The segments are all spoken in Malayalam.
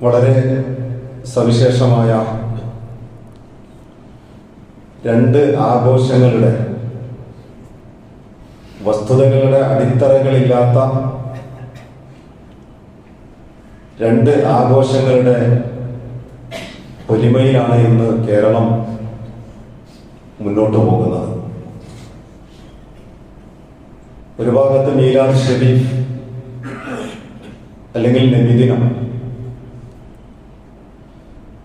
വളരെ സവിശേഷമായ രണ്ട് ആഘോഷങ്ങളുടെ വസ്തുതകളുടെ അടിത്തറകളില്ലാത്ത രണ്ട് ആഘോഷങ്ങളുടെ പൊലിമയിലാണ് ഇന്ന് കേരളം മുന്നോട്ട് പോകുന്നത്. ഒരു ഭാഗത്ത് മീലാദ് ഷരീഫ് അല്ലെങ്കിൽ നബിദിനം,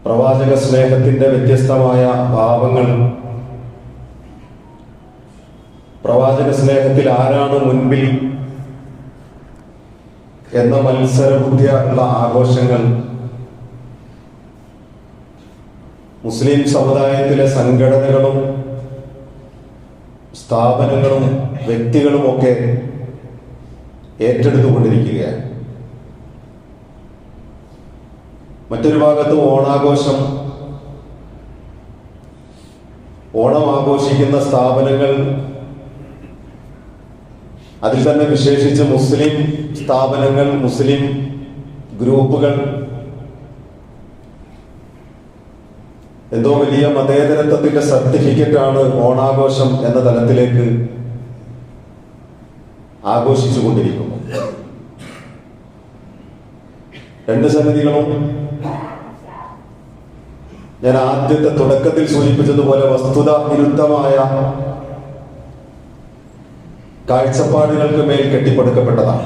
പ്രവാചക സ്നേഹത്തിന്റെ വ്യത്യസ്തമായ ഭാവങ്ങൾ, പ്രവാചക സ്നേഹത്തിൽ ആരാണ് മുൻപിൽ എന്ന മത്സരബുദ്ധിയുള്ള ആഘോഷങ്ങൾ മുസ്ലിം സമുദായത്തിലെ സംഘടനകളും സ്ഥാപനങ്ങളും വ്യക്തികളുമൊക്കെ ഏറ്റെടുത്തുകൊണ്ടിരിക്കുകയാണ്. മറ്റൊരു ഭാഗത്ത് ഓണാഘോഷം, ഓണം ആഘോഷിക്കുന്ന സ്ഥാപനങ്ങൾ, അതിൽ തന്നെ വിശേഷിച്ച് മുസ്ലിം സ്ഥാപനങ്ങൾ, മുസ്ലിം ഗ്രൂപ്പുകൾ എന്തോ വലിയ മതേതരത്വത്തിന്റെ സർട്ടിഫിക്കറ്റാണ് ഓണാഘോഷം എന്ന തലത്തിലേക്ക് ആഘോഷിച്ചു കൊണ്ടിരിക്കുന്നു. രണ്ട് സംഗതികളും ഞാൻ ആദ്യത്തെ തുടക്കത്തിൽ സൂചിപ്പിച്ചതുപോലെ വസ്തുത വിരുദ്ധമായ കാഴ്ചപ്പാടുകൾക്ക് മേൽ കെട്ടിപ്പടുക്കപ്പെട്ടതാണ്.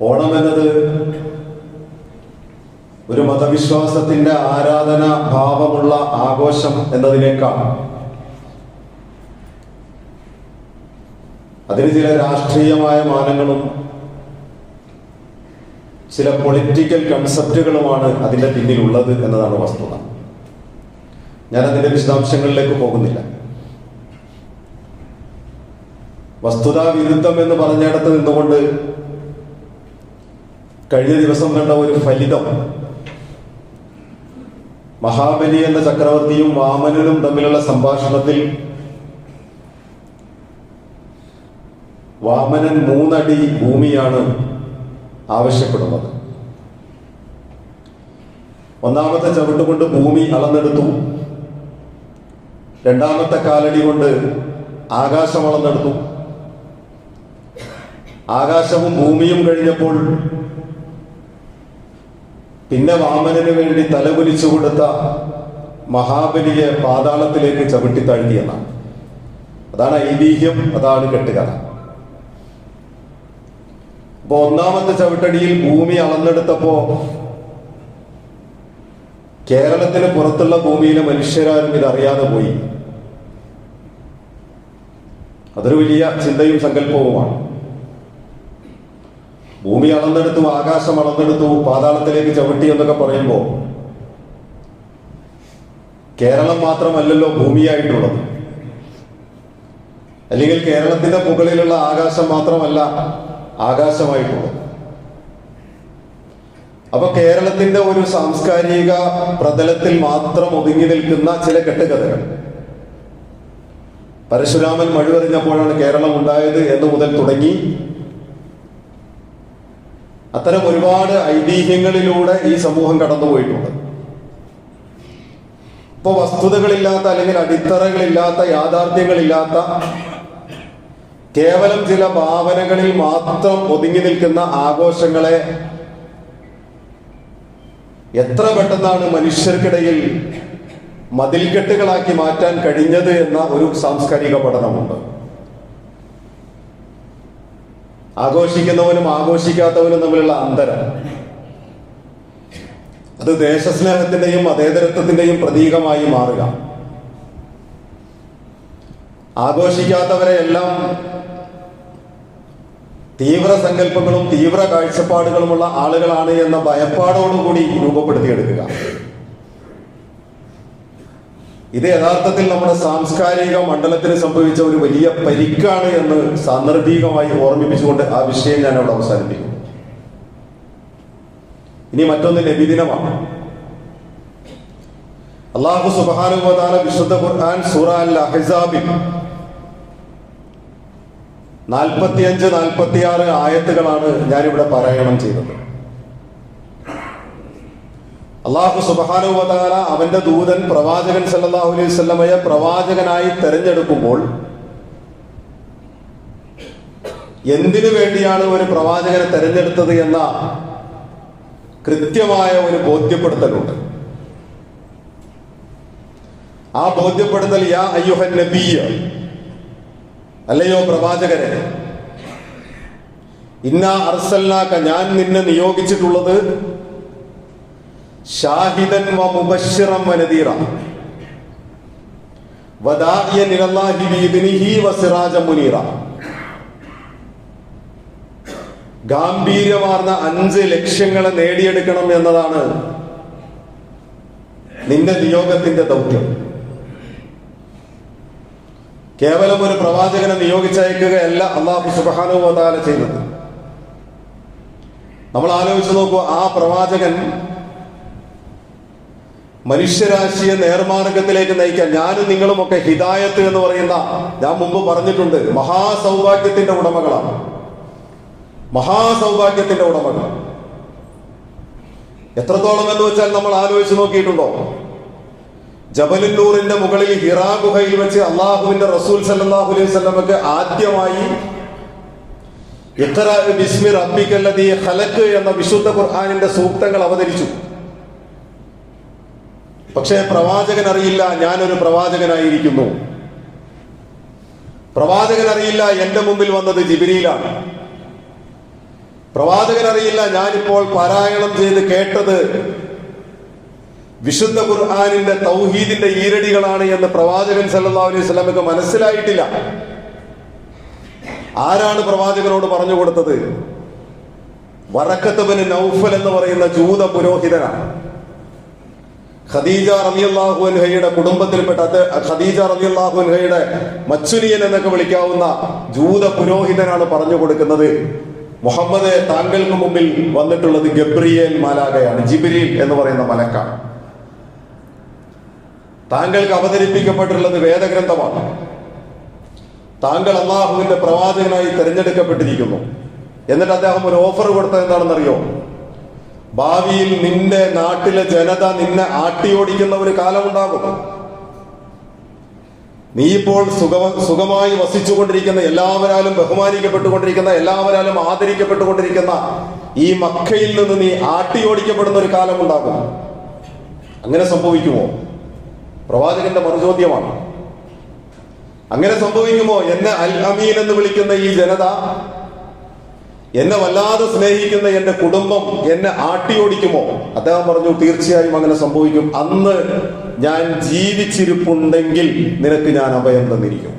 ഓണം എന്നത് ഒരു മതവിശ്വാസത്തിന്റെ ആരാധന ഭാവമുള്ള ആഘോഷം എന്നതിനേക്കാൾ അതിന് ചില രാഷ്ട്രീയമായ മാനങ്ങളും ചില പൊളിറ്റിക്കൽ കൺസെപ്റ്റുകളുമാണ് അതിന്റെ പിന്നിലുള്ളത് എന്നതാണ് വസ്തുത. ഞാൻ അതിന്റെ വിശദാംശങ്ങളിലേക്ക് പോകുന്നില്ല. വസ്തുതാ വിരുദ്ധം എന്ന് പറഞ്ഞിടത്ത് നിന്നുകൊണ്ട് കഴിഞ്ഞ ദിവസം കണ്ട ഒരു ഫലിതം, മഹാബലി എന്ന ചക്രവർത്തിയും വാമനനും തമ്മിലുള്ള സംഭാഷണത്തിൽ വാമനൻ 3 അടി ഭൂമിയാണ് ആവശ്യപ്പെടുന്നത്. ഒന്നാമത്തെ ചവിട്ടുകൊണ്ട് ഭൂമി അളന്നെടുത്തു, രണ്ടാമത്തെ കാലടി കൊണ്ട് ആകാശം അളന്നെടുത്തു. ആകാശവും ഭൂമിയും കഴിഞ്ഞപ്പോൾ പിന്നെ വാമനന് വേണ്ടി തലകുലിച്ചു കൊടുത്ത മഹാബലിയെ പാതാളത്തിലേക്ക് ചവിട്ടി താഴ്ത്തിയെന്നാണ്. അതാണ് ഐതിഹ്യം, അതാണ് കെട്ടുകഥ. അപ്പൊ ഒന്നാമത്തെ ചവിട്ടടിയിൽ ഭൂമി അളന്നെടുത്തപ്പോ കേരളത്തിന് പുറത്തുള്ള ഭൂമിയിലെ മനുഷ്യരാരും ഇതറിയാതെ പോയി. അതൊരു വലിയ ചിന്തയും സങ്കല്പവുമാണ്. ഭൂമി അളന്നെടുത്തു, ആകാശം അളന്നെടുത്തു, പാതാളത്തിലേക്ക് ചവിട്ടി എന്നൊക്കെ പറയുമ്പോൾ കേരളം മാത്രമല്ലല്ലോ ഭൂമിയായിട്ടുള്ളത്, അല്ലെങ്കിൽ കേരളത്തിന്റെ മുകളിലുള്ള ആകാശം മാത്രമല്ല ആകാശമായിട്ടുള്ളത്. അപ്പൊ കേരളത്തിന്റെ ഒരു സാംസ്കാരിക പ്രതലത്തിൽ മാത്രം ഒതുങ്ങി നിൽക്കുന്ന ചില കെട്ടുകഥകൾ, പരശുരാമൻ മഴുവെറിഞ്ഞപ്പോഴാണ് കേരളം ഉണ്ടായത് എന്ന് മുതൽ തുടങ്ങി അത്തരം ഒരുപാട് ഐതിഹ്യങ്ങളിലൂടെ ഈ സമൂഹം കടന്നുപോയിട്ടുണ്ട്. ഇപ്പൊ വസ്തുതകളില്ലാത്ത അല്ലെങ്കിൽ അടിത്തറകളില്ലാത്ത, യാഥാർത്ഥ്യങ്ങളില്ലാത്ത, കേവലം ചില ഭാവനകളിൽ മാത്രം ഒതുങ്ങി നിൽക്കുന്ന ആഘോഷങ്ങളെ എത്ര പെട്ടെന്നാണ് മനുഷ്യർക്കിടയിൽ മതിൽക്കെട്ടുകളാക്കി മാറ്റാൻ കഴിഞ്ഞത് എന്ന ഒരു സാംസ്കാരിക പഠനമുണ്ട്. ആഘോഷിക്കുന്നവനും ആഘോഷിക്കാത്തവനും തമ്മിലുള്ള അന്തരം, അത് ദേശസ്നേഹത്തിന്റെയും മതേതരത്വത്തിന്റെയും പ്രതീകമായി മാറുക. ആഘോഷിക്കാത്തവരെ എല്ലാം തീവ്ര സങ്കല്പങ്ങളും തീവ്ര കാഴ്ചപ്പാടുകളുമുള്ള ആളുകളാണ് എന്ന ഭയപ്പാടോടുകൂടി രൂപപ്പെടുത്തിയെടുക്കുക. ഇത് യഥാർത്ഥത്തിൽ നമ്മുടെ സാംസ്കാരിക മണ്ഡലത്തിന് സംഭവിച്ച ഒരു വലിയ പരിക്കാണ് എന്ന് സാന്ദർഭികമായി ഓർമ്മിപ്പിച്ചുകൊണ്ട് ആ വിഷയം ഞാൻ അവിടെ അവസാനിപ്പിക്കുന്നു. ഇനി മറ്റൊന്ന് നബിദിനമാണ്. അല്ലാഹു സുബ്ഹാനഹു വ തആല വിശുദ്ധ ഖുർആൻ സൂറ അൽ അഹ്സാബിൽ 45-46 ആയത്തുകളാണ് ഞാനിവിടെ പാരായണം ചെയ്തത്. അല്ലാഹു സുബ്ഹാനഹു വ തആല അവന്റെ ദൂതൻ പ്രവാചകൻ സല്ലല്ലാഹു അലൈഹി വസല്ലമയെ പ്രവാചകനായി തെരഞ്ഞെടുക്കുമ്പോൾ എന്തിനു വേണ്ടിയാണ് ഒരു പ്രവാചകനെ തെരഞ്ഞെടുത്തത് എന്ന കൃത്യമായ ഒരു ബോധ്യപ്പെടുത്തലുണ്ട്. ആ ബോധ്യപ്പെടുത്തൽ യാ അയ്യുഹൻ നബിയ്യ, അല്ലയോ പ്രവാചകരെ, ഇന്നാ അർസൽനാക, ഞാൻ നിന്നെ നിയോഗിച്ചിട്ടുള്ളത് ഷാഹിദൻ വ മുബശ്ശിറൻ വ നദീറ വദാഇയൻ ഇലല്ലാഹി ബിഇദ്നിഹി വ സിറാജൻ മുനീറ. ഗാംഭീര്യമാർന്ന 5 ലക്ഷ്യങ്ങളെ നേടിയെടുക്കണം എന്നതാണ് നിന്റെ നിയോഗത്തിന്റെ ദൗത്യം. കേവലം ഒരു പ്രവാചകനെ നിയോഗിച്ചയക്കുകയല്ല അല്ലാഹു സുബ്ഹാനഹു വ തആല ചെയ്തത്. നമ്മൾ ആലോചിച്ച് നോക്കൂ, ആ പ്രവാചകൻ മനുഷ്യരാശിയെ നേർമാർഗത്തിലേക്ക് നയിക്കാൻ, ഞാനും നിങ്ങളുമൊക്കെ ഹിദായത്ത് എന്ന് പറയുന്ന, ഞാൻ മുമ്പ് പറഞ്ഞിട്ടുണ്ട്, മഹാസൗഭാഗ്യത്തിന്റെ ഉടമകളാണ്. മഹാസൗഭാഗ്യത്തിന്റെ ഉടമകൾ എത്രത്തോളം എന്ന് വെച്ചാൽ നമ്മൾ ആലോചിച്ച് നോക്കിയിട്ടുണ്ടോ? ജബലുന്നൂറിന്റെ മുകളിൽ ഹിറാ ഗുഹയിൽ വെച്ച് അള്ളാഹുവിന്റെ റസൂൽ സല്ലല്ലാഹു അലൈഹി വസല്ലമക്ക് ആദ്യമായി ഇഖ്റാ ബിസ്മി റബ്ബിക്കല്ലദീ ഖലഖ് എന്ന വിശുദ്ധ ഖുർആനിന്റെ സൂക്തങ്ങൾ അവതരിച്ചു. പക്ഷേ പ്രവാചകൻ അറിയില്ല ഞാനൊരു പ്രവാചകനായിരിക്കുന്നു. പ്രവാചകൻ അറിയില്ല എന്റെ മുമ്പിൽ വന്നത് ജിബ്രീലാണ്. പ്രവാചകൻ അറിയില്ല ഞാനിപ്പോൾ പാരായണം ചെയ്ത് കേട്ടത് വിശുദ്ധ ഖുർആനിന്റെ തൗഹീദിന്റെ ഈരടികളാണ് എന്ന് പ്രവാചകൻ സല്ലല്ലാഹു അലൈഹി വസല്ലമക്ക് മനസ്സിലായിട്ടില്ല. ആരാണ് പ്രവാചകനോട് പറഞ്ഞു കൊടുത്തത്? വറഖത്ത് ബിൻ നൗഫൽ എന്ന് പറയുന്ന ജൂത പുരോഹിതനാണ്. ഖദീജ റളിയല്ലാഹു അൻഹയുടെ കുടുംബത്തിൽപ്പെട്ട, ഖദീജ റളിയല്ലാഹു അൻഹയുടെ മച്ചുനിയൻ എന്നൊക്കെ വിളിക്കാവുന്ന ജൂത പുരോഹിതനാണ് പറഞ്ഞു കൊടുക്കുന്നത്, മുഹമ്മദ്, താങ്കൾക്ക് മുമ്പിൽ വന്നിട്ടുള്ളത് ഗബ്രിയേൽ മാലാഖയാണ്, ജിബ്രീൽ എന്ന് പറയുന്ന മലക്കാണ്. താങ്കൾക്ക് അവതരിപ്പിക്കപ്പെട്ടിട്ടുള്ളത് വേദഗ്രന്ഥമാണ്. താങ്കൾ അല്ലാഹുവിന്റെ പ്രവാചകനായി തിരഞ്ഞെടുക്കപ്പെട്ടിരിക്കുന്നു. എന്നിട്ട് അദ്ദേഹം ഒരു ഓഫർ കൊടുത്തത് എന്താണെന്നറിയോ? ഭാവിയിൽ നിന്റെ നാട്ടിലെ ജനത നിന്നെ ആട്ടിയോടിക്കുന്ന ഒരു കാലമുണ്ടാകും. നീ ഇപ്പോൾ സുഖമായി വസിച്ചുകൊണ്ടിരിക്കുന്ന, എല്ലാവരാലും ബഹുമാനിക്കപ്പെട്ടുകൊണ്ടിരിക്കുന്ന, എല്ലാവരാലും ആദരിക്കപ്പെട്ടുകൊണ്ടിരിക്കുന്ന ഈ മക്കയിൽ നിന്ന് നീ ആട്ടിയോടിക്കപ്പെടുന്ന ഒരു കാലമുണ്ടാകും. അങ്ങനെ സംഭവിക്കുമോ? പ്രവാചകന്റെ മറുചോദ്യമാണ്. അങ്ങനെ സംഭവിക്കുമോ? എന്നെ അൽ അമീൻ എന്ന് വിളിക്കുന്ന ഈ ജനത, എന്നെ വല്ലാതെ സ്നേഹിക്കുന്ന എന്റെ കുടുംബം എന്നെ ആട്ടിയോടിക്കുമോ? അദ്ദേഹം പറഞ്ഞു, തീർച്ചയായും അങ്ങനെ സംഭവിക്കും. അന്ന് ഞാൻ ജീവിച്ചിരിപ്പുണ്ടെങ്കിൽ നിനക്ക് ഞാൻ അഭയം തന്നിരിക്കും.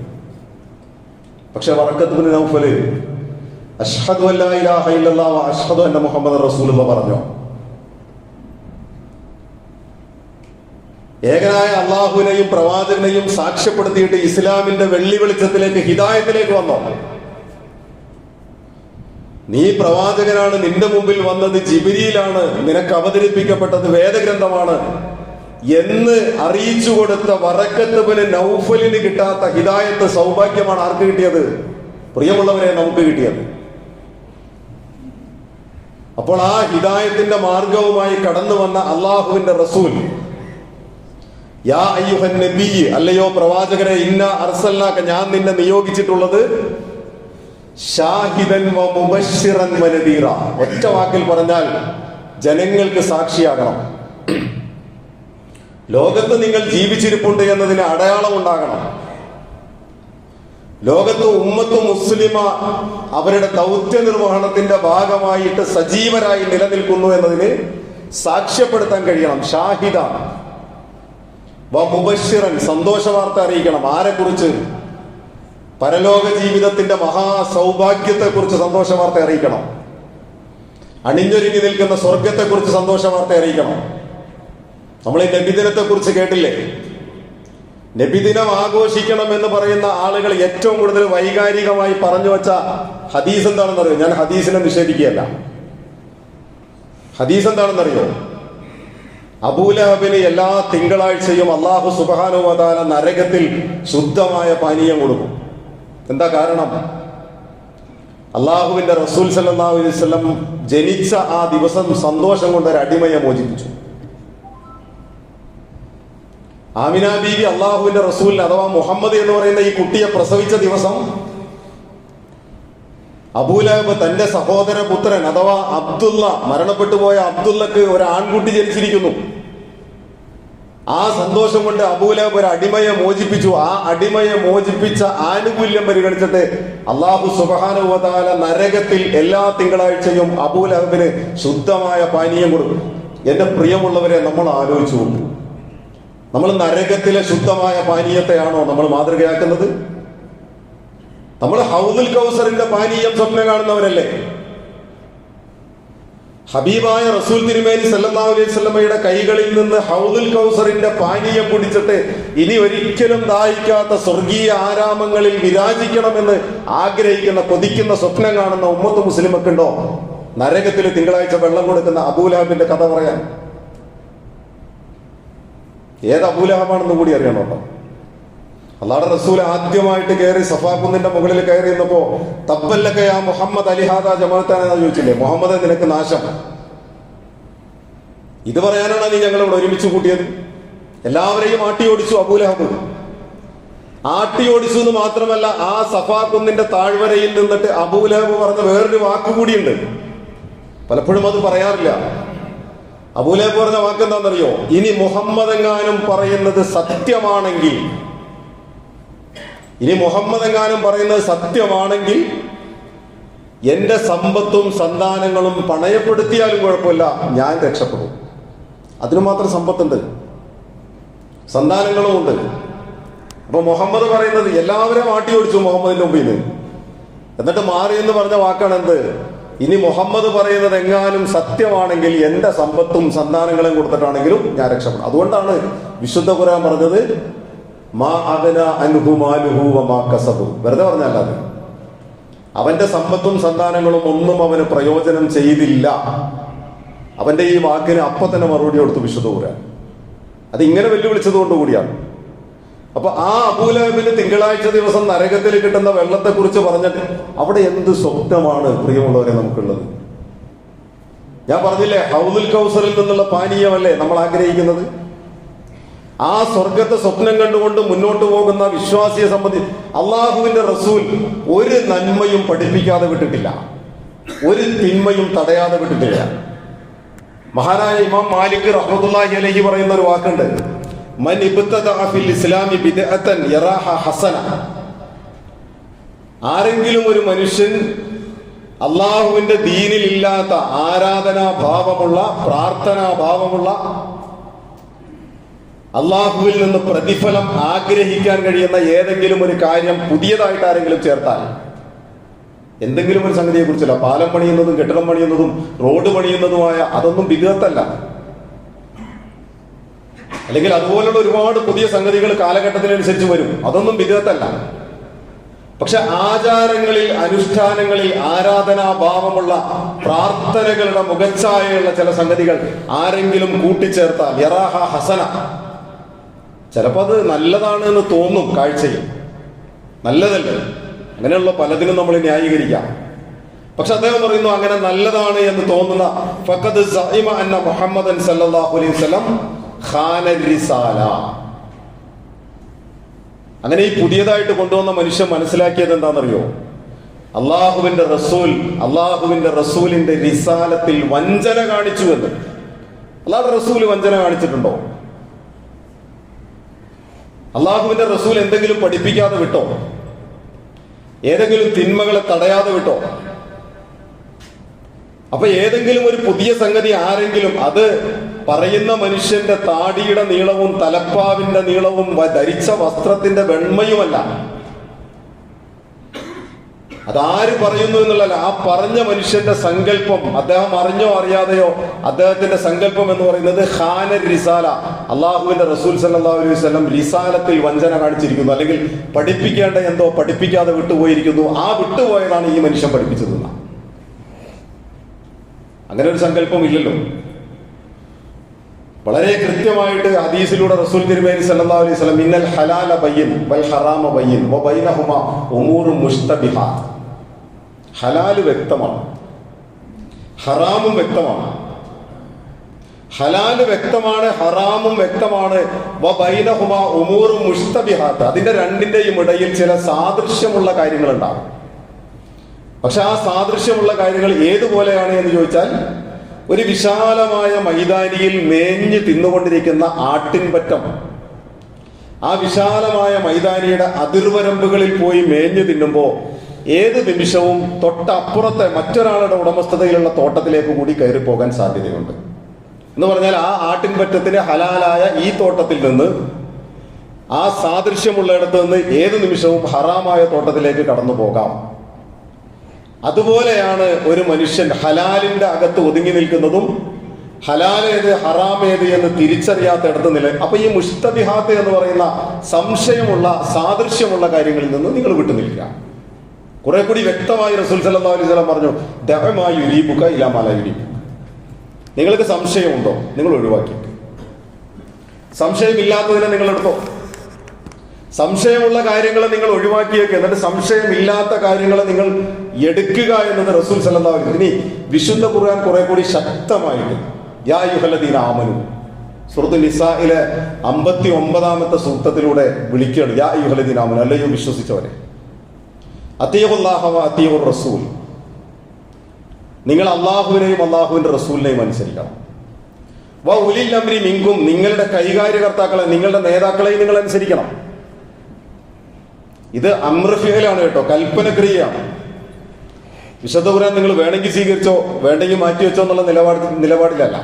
പക്ഷെ വറഖത്ത് ബിൻ നൗഫൽ അശ്ഹദു അല്ലാ ഇലാഹ ഇല്ലല്ലാഹ് വ അശ്ഹദു അന്ന മുഹമ്മദൻ റസൂലുള്ളാഹ് പറഞ്ഞു. ഏകനായ അള്ളാഹുവിനെയും പ്രവാചകനെയും സാക്ഷ്യപ്പെടുത്തിയിട്ട് ഇസ്ലാമിന്റെ വെള്ളി വെളിച്ചത്തിലേക്ക്, ഹിദായത്തിലേക്ക് വന്നോ? നീ പ്രവാചകനാണ്, നിന്റെ മുമ്പിൽ വന്നത് ജിബ്രീലാണ്, നിനക്ക് അവതരിപ്പിക്കപ്പെട്ടത് വേദഗ്രന്ഥമാണ് എന്ന് അറിയിച്ചു കൊടുത്ത വറഖത്ത് ബിൻ നൗഫലിന് കിട്ടാത്ത ഹിദായത്ത്, സൗഭാഗ്യമാണ് ആർക്ക് കിട്ടിയത്? പ്രിയമുള്ളവരെ, നമുക്ക് കിട്ടിയത്. അപ്പോൾ ആ ഹിദായത്തിന്റെ മാർഗവുമായി കടന്നു വന്ന അള്ളാഹുവിന്റെ റസൂൽ, യാ അയ്യുഹൻ നബി, അല്ലയോ പ്രവാചകരെ, ഇന്നാ അർസൽനാക, ഞാൻ നിന്നെ നിയോഗിച്ചിട്ടുള്ളത് ഷാഹിദൻ വ മുബശ്ശിറൻ വ നദീറ. ഒറ്റ വാക്കിൽ പറഞ്ഞാൽ ജനങ്ങൾക്ക് സാക്ഷിയാകണം. ലോകത്ത് നിങ്ങൾ ജീവിച്ചിരിപ്പുണ്ട് എന്നതിന് അടയാളം ഉണ്ടാകണം. ലോകത്ത് ഉമ്മത്ത് മുസ്ലിമ അവരുടെ ദൗത്യ നിർവഹണത്തിന്റെ ഭാഗമായിട്ട് സജീവരായി നിലനിൽക്കുന്നു എന്നതിന് സാക്ഷ്യപ്പെടുത്താൻ കഴിയണം. ഷാഹിദ വ മുബശ്ശിറൻ, സന്തോഷ വാർത്ത അറിയിക്കണം. ആരെക്കുറിച്ച്? പരലോക ജീവിതത്തിന്റെ മഹാസൗഭാഗ്യത്തെ കുറിച്ച് സന്തോഷ വാർത്ത അറിയിക്കണം. അണിഞ്ഞൊരുങ്ങി നിൽക്കുന്ന സ്വർഗത്തെ കുറിച്ച് സന്തോഷ വാർത്ത അറിയിക്കണം. നമ്മൾ ഈ നബിദിനത്തെ കുറിച്ച് കേട്ടില്ലേ? നബിദിനം ആഘോഷിക്കണം എന്ന് പറയുന്ന ആളുകൾ ഏറ്റവും കൂടുതൽ വൈകാരികമായി പറഞ്ഞു വെച്ച ഹദീസ് എന്താണെന്നറിയോ? ഞാൻ ഹദീസിനെ നിഷേധിക്കുകയല്ല. ഹദീസ് എന്താണെന്നറിയോ? അബൂലഹബിന് എല്ലാ തിങ്കളാഴ്ചയും അല്ലാഹു സുബ്ഹാനഹു വ തആല നരകത്തിൽ ശുദ്ധമായ പാനീയം കൊടുക്കും. എന്താ കാരണം? അള്ളാഹുവിന്റെ റസൂൽ സല്ലല്ലാഹു അലൈഹി വസല്ലം ജനിച്ച ആ ദിവസം സന്തോഷം കൊണ്ട് ഒരു അടിമയെ മോചിപ്പിച്ചു. ആമിന ബീവി അള്ളാഹുവിന്റെ റസൂലിന് അഥവാ മുഹമ്മദ് എന്ന് പറയുന്ന ഈ കുട്ടിയെ പ്രസവിച്ച ദിവസം അബൂലഹബ് തന്റെ സഹോദര പുത്രൻ അഥവാ അബ്ദുള്ള, മരണപ്പെട്ടു പോയ അബ്ദുള്ളക്ക് ഒരു ആൺകുട്ടി ജനിച്ചിരിക്കുന്നു. ആ സന്തോഷം കൊണ്ട് അബൂലഹബ് ഒരു അടിമയെ മോചിപ്പിച്ചു. ആ അടിമയെ മോചിപ്പിച്ച ആനുകൂല്യം പരിഗണിച്ചിട്ട് അല്ലാഹു സുബ്ഹാനഹു വ തആല നരകത്തിൽ എല്ലാ തിങ്കളാഴ്ചയും അബൂലഹബിന് ശുദ്ധമായ പാനീയം കൊടുക്കും. എന്റെ പ്രിയമുള്ളവരെ, നമ്മൾ ആലോചിച്ചു, നമ്മൾ നരകത്തിലെ ശുദ്ധമായ പാനീയത്തെയാണോ നമ്മൾ മാതൃകയാക്കുന്നത്? നമ്മൾ ഹൗദുൽ കൗസറിന്റെ പാനീയം സ്വപ്നം കാണുന്നവരല്ലേ? ഹബീബായ റസൂൽ തിരുമേനി സല്ലല്ലാഹു അലൈഹി വസല്ലമയുടെ കൈകളിൽ നിന്ന് ഹൗദുൽ കൗസറിന്റെ പാനീയം കുടിച്ചിട്ട് ഇനി ഒരിക്കലും ദാഹിക്കാത്ത സ്വർഗീയ ആരാമങ്ങളിൽ വിരാജിക്കണമെന്ന് ആഗ്രഹിക്കുന്ന, കൊതിക്കുന്ന, സ്വപ്നം കാണുന്ന ഉമ്മത്ത് മുസ്ലിമൊക്കെ ഉണ്ടോ നരകത്തിൽ തിങ്കളാഴ്ച വെള്ളം കൊടുക്കുന്ന അബൂലഹബിന്റെ കഥ പറയാൻ? ഏത് അബൂലഹബാണെന്ന് കൂടി അറിയണം കേട്ടോ. അല്ലാഹുവിന്റെ റസൂൽ ആദ്യമായിട്ട് കയറി സഫാ കുന്നിന്റെ മുകളിൽ കയറി നിന്നപ്പോ തബ്ബല്ലക യാ മുഹമ്മദ് അലിഹാദ ജമാഅത്താനെന്ന് ചോദിച്ചില്ലേ? മുഹമ്മദ് നിനക്ക് നാശം. ഇത് പറയാനാണ് നീ ഞങ്ങൾ ഇവിടെ ഒരുമിച്ച് കൂട്ടിയത്? എല്ലാവരെയും ആട്ടി ഓടിച്ചു അബൂലഹബ്. ആട്ടി ഓടിച്ചു എന്ന് മാത്രമല്ല, ആ സഫാ കുന്നിന്റെ താഴ്വരയിൽ നിന്നിട്ട് അബൂലഹബ് പറഞ്ഞ വേറൊരു വാക്കുകൂടിയുണ്ട്. പലപ്പോഴും അത് പറയാറില്ല. അബൂലഹബ് പറഞ്ഞ വാക്ക് എന്താണെന്നറിയോ? ഇനി മുഹമ്മദ് എങ്ങാനും പറയുന്നത് സത്യമാണെങ്കിൽ, ഇനി മുഹമ്മദ് എങ്ങാനും പറയുന്നത് സത്യമാണെങ്കിൽ എന്റെ സമ്പത്തും സന്താനങ്ങളും പണയപ്പെടുത്തിയാലും കുഴപ്പമില്ല, ഞാൻ രക്ഷപ്പെടും. അതിനു മാത്രം സമ്പത്തുണ്ട്, സന്താനങ്ങളും ഉണ്ട്. അപ്പൊ മുഹമ്മദ് പറയുന്നത് എല്ലാവരും ആട്ടി ഓടിച്ചു മുഹമ്മദിന്റെ മുമ്പിൽ നിന്ന്. എന്നിട്ട് മാറി എന്ന് പറഞ്ഞ വാക്കാണ് എന്ത്? ഇനി മുഹമ്മദ് പറയുന്നത് എങ്ങാനും സത്യമാണെങ്കിൽ എന്റെ സമ്പത്തും സന്താനങ്ങളും കൊടുത്തിട്ടാണെങ്കിലും ഞാൻ രക്ഷപ്പെടും. അതുകൊണ്ടാണ് വിശുദ്ധ ഖുർആൻ പറഞ്ഞത് മാ അഗ്ന അൻഹു മാലുഹു വമാ കസബു. വെറുതെ പറഞ്ഞല്ല, അത് അവന്റെ സമ്പത്തും സന്താനങ്ങളും ഒന്നും അവന് പ്രയോജനം ചെയ്തില്ല. അവന്റെ ഈ വാക്കിന് അപ്പൊ തന്നെ മറുപടി കൊടുത്തു വിശുദ്ധ ഖുർആൻ. അത് ഇങ്ങനെ വെല്ലുവിളിച്ചതുകൊണ്ട് കൂടിയാണ്. അപ്പൊ ആ അബൂലഹബിന് തിങ്കളാഴ്ച ദിവസം നരകത്തിൽ കിട്ടുന്ന വെള്ളത്തെ കുറിച്ച് പറഞ്ഞിട്ട് അവിടെ എന്ത് സ്വപ്നമാണ് പ്രിയമുള്ളവരെ നമുക്കുള്ളത്? ഞാൻ പറഞ്ഞില്ലേ, ഹൗദുൽ കൗസറിൽ നിന്നുള്ള പാനീയമല്ലേ നമ്മൾ ആഗ്രഹിക്കുന്നത്? ആ സ്വർഗത്തെ സ്വപ്നം കണ്ടുകൊണ്ട് മുന്നോട്ട് പോകുന്ന വിശ്വാസിയെ സംബന്ധിച്ച് അള്ളാഹുവിന്റെ റസൂൽ ഒരു നന്മയും പഠിപ്പിക്കാതെ വിട്ടിട്ടില്ല, ഒരു തിന്മയും തടയാതെ വിട്ടിട്ടില്ല. മഹാനായ ഇമാം മാലിക് റഹ്മത്തുള്ളാഹി അലൈഹി പറയുന്ന ഒരു വാക്കുണ്ട്, മൻ ഇബ്തദഅ ഫിൽ ഇസ്ലാമി ബിദ്അതൻ യറാഹ ഹസന. ആരെങ്കിലും ഒരു മനുഷ്യൻ അള്ളാഹുവിന്റെ ദീനിൽ ഇല്ലാത്ത ആരാധനാഭാവമുള്ള, പ്രാർത്ഥനാഭാവമുള്ള, അള്ളാഹുവിൽ നിന്ന് പ്രതിഫലം ആഗ്രഹിക്കാൻ കഴിയുന്ന ഏതെങ്കിലും ഒരു കാര്യം പുതിയതായിട്ട് ആരെങ്കിലും ചേർത്താൽ, എന്തെങ്കിലും ഒരു സംഗതിയെ കുറിച്ചല്ല, പാലം പണിയുന്നതും കെട്ടിടം പണിയുന്നതും റോഡ് പണിയുന്നതുമായ അതൊന്നും ബിദ്അത്തല്ല. അല്ലെങ്കിൽ അതുപോലുള്ള ഒരുപാട് പുതിയ സംഗതികൾ കാലഘട്ടത്തിനനുസരിച്ച് വരും, അതൊന്നും ബിദ്അത്തല്ല. പക്ഷെ ആചാരങ്ങളിൽ, അനുഷ്ഠാനങ്ങളിൽ ആരാധനാഭാവമുള്ള, പ്രാർത്ഥനകളുടെ മുഖച്ഛായയുള്ള ചില സംഗതികൾ ആരെങ്കിലും കൂട്ടിച്ചേർത്താൽ യറാഹ ഹസന, ചിലപ്പോൾ അത് നല്ലതാണ് എന്ന് തോന്നും, കാഴ്ചയിൽ നല്ലതല്ലേ, അങ്ങനെയുള്ള പലതിനും നമ്മൾ ന്യായീകരിക്കാം. പക്ഷെ അദ്ദേഹം പറയുന്നു അങ്ങനെ നല്ലതാണ് എന്ന് തോന്നുന്ന ഫഖദ് സഇമ അന്ന മുഹമ്മദൻ സല്ലല്ലാഹു അലൈഹി വസല്ലം ഖാന റിസാല. അങ്ങനെ ഈ പുതിയതായിട്ട് കൊണ്ടുവന്ന മനുഷ്യൻ മനസ്സിലാക്കിയത് എന്താണെന്നറിയോ? അള്ളാഹുവിന്റെ റസൂലിന്റെ റിസാലത്തിൽ വഞ്ചന കാണിച്ചു എന്ന്. അള്ളാഹുവിന്റെ റസൂൽ വഞ്ചന കാണിച്ചിട്ടുണ്ടോ? അള്ളാഹുവിന്റെ റസൂൽ എന്തെങ്കിലും പഠിപ്പിക്കാതെ വിട്ടോ? ഏതെങ്കിലും തിന്മകളെ തടയാതെ വിട്ടോ? അപ്പൊ ഏതെങ്കിലും ഒരു പുതിയ സംഗതി ആരെങ്കിലും, അത് പറയുന്ന മനുഷ്യന്റെ താടിയുടെ നീളവും തലപ്പാവിന്റെ നീളവും ധരിച്ച വസ്ത്രത്തിന്റെ വെണ്മയുമല്ല, അതാര് പറയുന്നു എന്നുള്ളതല്ല, ആ പറഞ്ഞ മനുഷ്യന്റെ സങ്കല്പം, അദ്ദേഹം അറിഞ്ഞോ അറിയാതെയോ അദ്ദേഹത്തിന്റെ സങ്കല്പം എന്ന് പറയുന്നത് ഖാന റിസാല, അള്ളാഹുവിന്റെ റസൂൽ സല്ലല്ലാഹു അലൈഹി വസല്ലം റിസാലത്തിൽ വഞ്ചന കാണിച്ചിരിക്കുന്നു, അല്ലെങ്കിൽ പഠിപ്പിക്കേണ്ട എന്തോ പഠിപ്പിക്കാതെ വിട്ടുപോയിരിക്കുന്നു. ആ വിട്ടുപോയതാണ് ഈ മനുഷ്യൻ പഠിപ്പിച്ചത്. അങ്ങനെ ഒരു സങ്കല്പം ഇല്ലല്ലോ. വളരെ കൃത്യമായിട്ട് ഹദീസിലൂടെ റസൂൽ തിരുമേനി സല്ലല്ലാഹു അലൈഹി വസല്ലം ഇന്നൽ ഹലാല ബയ്യിൻ വൽ ഹറാമ ബയ്യിൻ വ ബൈനഹുമാ ഉമൂറുൻ മുസ്തബിഹാത്ത്. ഹലാല് വ്യക്തമാണ്, ഹറാമും വ്യക്തമാണ്. ഹലാല് വ്യക്തമാണ്, ഹറാമും വ്യക്തമാണ്. വബൈനഹുമാ ഉമൂറും മുഷ്തബിഹാത്ത്, അതിന്റെ രണ്ടിന്റെയും ഇടയിൽ ചില സാദൃശ്യമുള്ള കാര്യങ്ങൾ ഉണ്ടാകും. പക്ഷെ ആ സാദൃശ്യമുള്ള കാര്യങ്ങൾ ഏതുപോലെയാണ് എന്ന് ചോദിച്ചാൽ, ഒരു വിശാലമായ മൈതാനിയിൽ മേഞ്ഞു തിന്നുകൊണ്ടിരിക്കുന്ന ആട്ടിൻപറ്റം ആ വിശാലമായ മൈതാനിയുടെ അതിർവരമ്പുകളിൽ പോയി മേഞ്ഞു തിന്നുമ്പോൾ ഏത് നിമിഷവും തൊട്ടപ്പുറത്തെ മറ്റൊരാളുടെ ഉടമസ്ഥതയിലുള്ള തോട്ടത്തിലേക്ക് കൂടി കയറി പോകാൻ സാധ്യതയുണ്ട്. എന്ന് പറഞ്ഞാൽ ആ ആട്ടിൻപറ്റത്തിന് ഹലാലായ ഈ തോട്ടത്തിൽ നിന്ന്, ആ സാദൃശ്യമുള്ളിടത്ത് നിന്ന് ഏത് നിമിഷവും ഹറാമായ തോട്ടത്തിലേക്ക് കടന്നു പോകാം. അതുപോലെയാണ് ഒരു മനുഷ്യൻ ഹലാലിന്റെ അകത്ത് ഒതുങ്ങി നിൽക്കുന്നതും ഹലാലേത് ഹറാമേത് എന്ന് തിരിച്ചറിയാത്ത ഇടത്ത് നില. അപ്പൊ ഈ മുഷ്തബിഹാത്ത് എന്ന് പറയുന്ന സംശയമുള്ള സാദൃശ്യമുള്ള കാര്യങ്ങളിൽ നിന്ന് നിങ്ങൾ വിട്ടു നിൽക്കുക. കുറെ കൂടി വ്യക്തമായി റസൂൽ സല്ലല്ലാഹു അലൈഹി വസല്ലം പറഞ്ഞു, ദഅമാ യുരീബുക ഇലാ മാ ലാ യുരീബുക. നിങ്ങൾക്ക് സംശയമുണ്ടോ, നിങ്ങൾ ഒഴിവാക്കി. സംശയമില്ലാത്തതിനെ നിങ്ങൾ എടുത്തോ. സംശയമുള്ള കാര്യങ്ങളെ നിങ്ങൾ ഒഴിവാക്കിയേക്ക്, എന്നിട്ട് സംശയമില്ലാത്ത കാര്യങ്ങളെ നിങ്ങൾ എടുക്കുക എന്നത് റസൂൽ സല്ലല്ലാഹു അലൈഹി വസല്ലം. ഇനി വിശുദ്ധ ഖുർആൻ കുറെ കൂടി ശക്തമായിട്ട് യാ അയ്യുഹല്ലദീന ആമനു സൂറത്തുൽ നിസായിലെ 59-ാമത്തെ സൂക്തത്തിലൂടെ വിളിക്കുകയാണ്. യാ അയ്യുഹല്ലദീന ആമനു, അല്ലയോ വിശ്വസിച്ചവരെ, അത്തിയുല്ലാഹ വ അത്തിയുർ റസൂൽ, നിങ്ങൾ അള്ളാഹുവിനെയും അള്ളാഹുവിന്റെ റസൂലിനെയും അനുസരിക്കണം. വ ഉലിൽ അംരി മിൻകും, നിങ്ങളുടെ കൈകാര്യകർത്താക്കളെ, നിങ്ങളുടെ നേതാക്കളെയും നിങ്ങൾ അനുസരിക്കണം. ഇത് അമ്രഫിയലാണ് കേട്ടോ, കൽപ്പനക്രിയയാണ്. വിശുദ്ധ ഖുർആൻ നിങ്ങൾ വേണമെങ്കിൽ സ്വീകരിച്ചോ വേണ്ടെങ്കിൽ മാറ്റിവെച്ചോ എന്നുള്ള നിലപാടിലല്ല,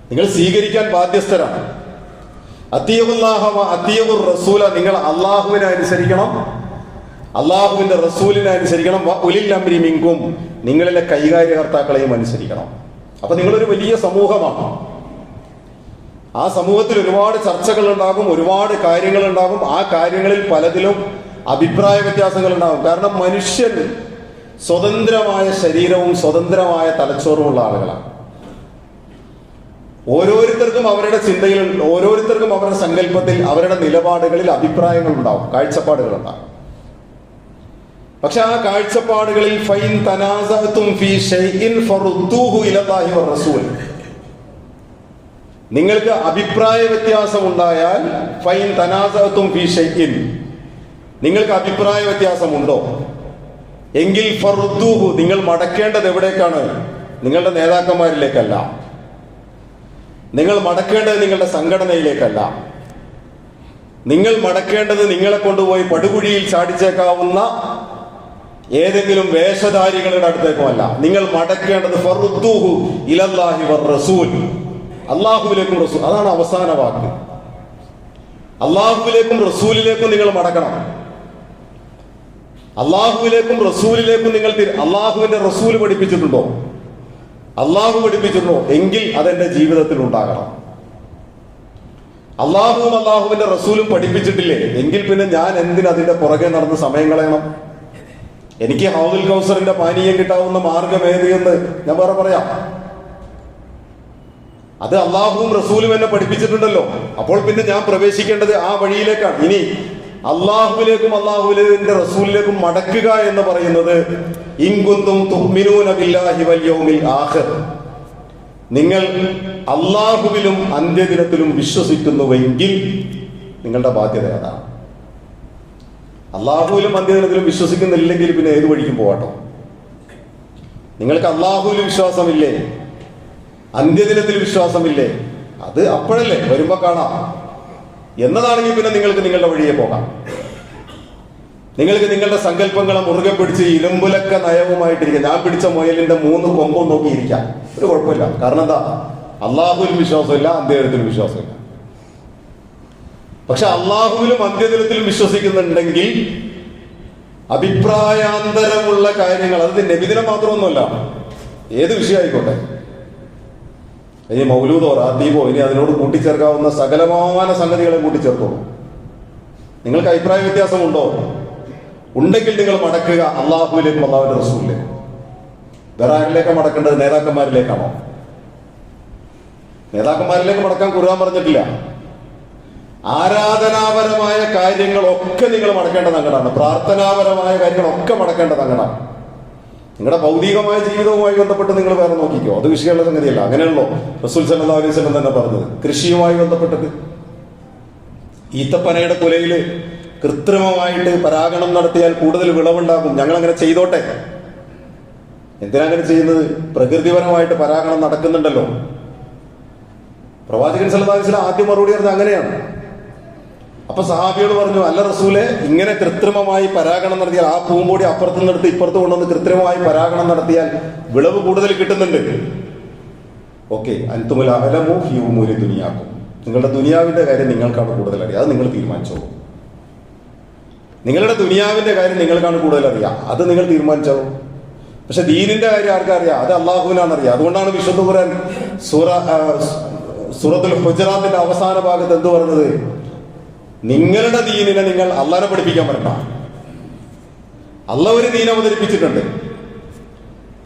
നിങ്ങൾ സ്വീകരിക്കാൻ ബാധ്യസ്ഥരാണ്. അത്തിയുല്ലാഹ വ അത്തിയുർ റസൂല, നിങ്ങൾ അള്ളാഹുവിനെ അനുസരിക്കണം, അള്ളാഹുവിന്റെ റസൂലിനെ അനുസരിക്കണം. വ ഉലിൽ അംരി മിൻകും, നിങ്ങളിലെ കൈകാര്യകർത്താക്കളെയും അനുസരിക്കണം. അപ്പൊ നിങ്ങളൊരു വലിയ സമൂഹമാണ്. ആ സമൂഹത്തിൽ ഒരുപാട് ചർച്ചകൾ ഉണ്ടാകും, ഒരുപാട് കാര്യങ്ങൾ ഉണ്ടാകും. ആ കാര്യങ്ങളിൽ പലതിലും അഭിപ്രായ വ്യത്യാസങ്ങൾ ഉണ്ടാകും. കാരണം മനുഷ്യൻ സ്വതന്ത്രമായ ശരീരവും സ്വതന്ത്രമായ തലച്ചോറുമുള്ള ആളുകളാണ്. ഓരോരുത്തർക്കും അവരുടെ ചിന്തയിൽ, ഓരോരുത്തർക്കും അവരുടെ സങ്കല്പത്തിൽ, അവരുടെ നിലപാടുകളിൽ അഭിപ്രായങ്ങൾ ഉണ്ടാവും, കാഴ്ചപ്പാടുകൾ ഉണ്ടാകും. പക്ഷെ ആ കാഴ്ചപ്പാടുകളിൽ ഫൈൻ തനാസഅതും ഫീ ഷൈഇൻ ഫറുദ്ദൂഹു ഇലല്ലാഹി വറസൂൽ, നിങ്ങൾക്ക് അഭിപ്രായ വ്യത്യാസം ഉണ്ടായാൽ, ഫൈൻ തനാസഅതും ഫീ ഷൈഇൻ, നിങ്ങൾക്ക് അഭിപ്രായ വ്യത്യാസമുണ്ടോ എങ്കിൽ ഫറുദ്ദൂഹു, നിങ്ങൾ മടക്കേണ്ടത് എവിടേക്കാണ്? നിങ്ങളുടെ നേതാക്കന്മാരിലേക്കല്ല, നിങ്ങൾ മടക്കേണ്ടത് നിങ്ങളുടെ സംഘടനയിലേക്കല്ല, നിങ്ങൾ മടക്കേണ്ടത് നിങ്ങളെ കൊണ്ടുപോയി പടുകുഴിയിൽ ചാടിച്ചേക്കാവുന്ന ഏതെങ്കിലും വേഷധാരികളുടെ അടുത്തേക്കുമല്ല. നിങ്ങൾ മടക്കേണ്ടത് ഫറുദ്ദൂഹു ഇലല്ലാഹി വറസൂൽ, അള്ളാഹുവിലേക്കും റസൂൽ. അതാണ് അവസാന വാക്ക്. അള്ളാഹുവിലേക്കും റസൂലിലേക്കും നിങ്ങൾ മടക്കണം. അള്ളാഹുവിലേക്കും റസൂലിലേക്കും നിങ്ങൾ അള്ളാഹുവിന്റെ റസൂൽ പഠിപ്പിച്ചിട്ടുണ്ടോ? അള്ളാഹു പഠിപ്പിച്ചിട്ടുണ്ടോ? എങ്കിൽ അതെന്റെ ജീവിതത്തിൽ ഉണ്ടാകണം. അള്ളാഹുവും അള്ളാഹുവിന്റെ റസൂലും പഠിപ്പിച്ചിട്ടില്ലേ എങ്കിൽ പിന്നെ ഞാൻ എന്തിനതിന്റെ പുറകെ നടന്ന് സമയം കളയണം? എനിക്ക് ഹൗദുൽ കൗസറിന്റെ പാനീയം കിട്ടാവുന്ന മാർഗം ഏത് എന്ന് ഞാൻ വേറെ പറയാം. അത് അള്ളാഹുവും റസൂലും എന്നെ പഠിപ്പിച്ചിട്ടുണ്ടല്ലോ. അപ്പോൾ പിന്നെ ഞാൻ പ്രവേശിക്കേണ്ടത് ആ വഴിയിലേക്കാണ്. ഇനി അള്ളാഹുവിലേക്കും അള്ളാഹുവിന്റെ റസൂലിലേക്കും മടക്കുക എന്ന് പറയുന്നത് ഇൻ കുന്തും തുഅ്മിനൂന ബില്ലാഹി വൽ യൗമിൽ ആഖിർ, നിങ്ങൾ അള്ളാഹുവിലും അന്ത്യദിനത്തിലും വിശ്വസിക്കുന്നുവെങ്കിൽ നിങ്ങളുടെ ബാധ്യത അതാണ്. അള്ളാഹുവിലും അന്ത്യദിനത്തിലും വിശ്വസിക്കുന്നില്ലെങ്കിൽ പിന്നെ ഏത് വഴിക്കും പോകട്ടോ. നിങ്ങൾക്ക് അള്ളാഹുവിൽ വിശ്വാസമില്ലേ, അന്ത്യദിനത്തിൽ വിശ്വാസമില്ലേ, അത് അപ്പോഴല്ലേ വരുമ്പോ കാണാം എന്നതാണെങ്കിൽ പിന്നെ നിങ്ങൾക്ക് നിങ്ങളുടെ വഴിയെ പോകാം. നിങ്ങൾക്ക് നിങ്ങളുടെ സങ്കല്പങ്ങളെ മുറുകെ പിടിച്ച് ഇരുമ്പുലക്ക നയവുമായിട്ടിരിക്കാം. ഞാൻ പിടിച്ച മുയലിന്റെ 3 കൊമ്പും നോക്കിയിരിക്കാം, ഒരു കുഴപ്പമില്ല. കാരണം എന്താ? അള്ളാഹുവിലും വിശ്വാസമില്ല, അന്ത്യദിനത്തിലും വിശ്വാസമില്ല. പക്ഷെ അള്ളാഹുവിലും അന്ത്യദിനത്തിലും വിശ്വസിക്കുന്നുണ്ടെങ്കിൽ അഭിപ്രായാന്തരമുള്ള കാര്യങ്ങൾ, അത് നബിദിനം മാത്രമൊന്നുമല്ല, ഏത് വിഷയമായിക്കോട്ടെ, ഇനി മൗലൂദോ റാത്തീബോ ഇനി അതിനോട് കൂട്ടിച്ചേർക്കാവുന്ന സകലമാന സംഗതികളെ കൂട്ടിച്ചേർത്തോളൂ. നിങ്ങൾക്ക് അഭിപ്രായ വ്യത്യാസമുണ്ടോ? ഉണ്ടെങ്കിൽ നിങ്ങൾ മടക്കുക അള്ളാഹുവിലേക്കും അള്ളാഹുവിന്റെ റസൂലിലേക്കും. വേറെ ആരിലേക്കാണ് മടക്കേണ്ടത്? നേതാക്കന്മാരിലേക്കാണോ? നേതാക്കന്മാരിലേക്ക് മടക്കാൻ ഖുർആൻ പറഞ്ഞിട്ടില്ല. ആരാധനാപരമായ കാര്യങ്ങളൊക്കെ നിങ്ങൾ മടക്കേണ്ടത് അങ്ങടാണ്. പ്രാർത്ഥനാപരമായ കാര്യങ്ങളൊക്കെ മടക്കേണ്ടത് അങ്ങടാണ്. നിങ്ങളുടെ ഭൗതികമായ ജീവിതവുമായി ബന്ധപ്പെട്ട് നിങ്ങൾ വേറെ നോക്കിക്കോ, അത് വിഷയമുള്ള സംഗതിയല്ല. അങ്ങനെയല്ലോ റസൂൽ സല്ലല്ലാഹു അലൈഹി വസല്ലം തന്നെ പറഞ്ഞത്. കൃഷിയുമായി ബന്ധപ്പെട്ടിട്ട് ഈത്തപ്പനയുടെ കുലയിൽ കൃത്രിമമായിട്ട് പരാഗണം നടത്തിയാൽ കൂടുതൽ വിളവുണ്ടാകും, ഞങ്ങൾ അങ്ങനെ ചെയ്തോട്ടെ. എന്തിനാ അങ്ങനെ ചെയ്യുന്നത്? പ്രകൃതിപരമായിട്ട് പരാഗണം നടക്കുന്നുണ്ടല്ലോ. പ്രവാചകൻ സല്ലല്ലാഹു അലൈഹി വസല്ലം ആദ്യം മറുപടി പറഞ്ഞത് അങ്ങനെയാണ്. അപ്പൊ സഹാബിയോട് പറഞ്ഞു, അല്ല റസൂലെ, ഇങ്ങനെ കൃത്രിമമായി പരാഗണം നടത്തിയാൽ, ആ പൂമ്പൊടി അപ്പുറത്ത് നിന്നെടുത്ത് ഇപ്പുറത്ത് കൊണ്ടുവന്ന് കൃത്രിമമായി പരാഗണം നടത്തിയാൽ വിളവ് കൂടുതൽ കിട്ടുന്നുണ്ട്. ഓക്കെ, അൻതുമുൽ അഅലമു ഫീ ഉമൂരി ദുനിയാക്കും, നിങ്ങളുടെ ദുനിയാവിന്റെ കാര്യം നിങ്ങൾക്കാണ് കൂടുതൽ അറിയാം, അത് നിങ്ങൾ തീരുമാനിച്ചോളൂ. നിങ്ങളുടെ ദുനിയാവിന്റെ കാര്യം നിങ്ങൾക്കാണ് കൂടുതൽ അറിയാം, അത് നിങ്ങൾ തീരുമാനിച്ചോളൂ. പക്ഷെ ദീനിന്റെ കാര്യം ആർക്കറിയാം? അത് അള്ളാഹുവിനാണ് അറിയാം. അതുകൊണ്ടാണ് വിശുദ്ധ ഖുർആൻ സൂറത്തുൽ ഹുജറാത്തിന്റെ അവസാന ഭാഗത്ത് എന്ത് പറഞ്ഞത്? നിങ്ങളുടെ ദീനിനെ നിങ്ങൾ അള്ളാഹനെ പഠിപ്പിക്കാൻ പറ്റണ്ട. അള്ളാഹ് ഒരു ദീൻ അവതരിപ്പിച്ചിട്ടുണ്ട്.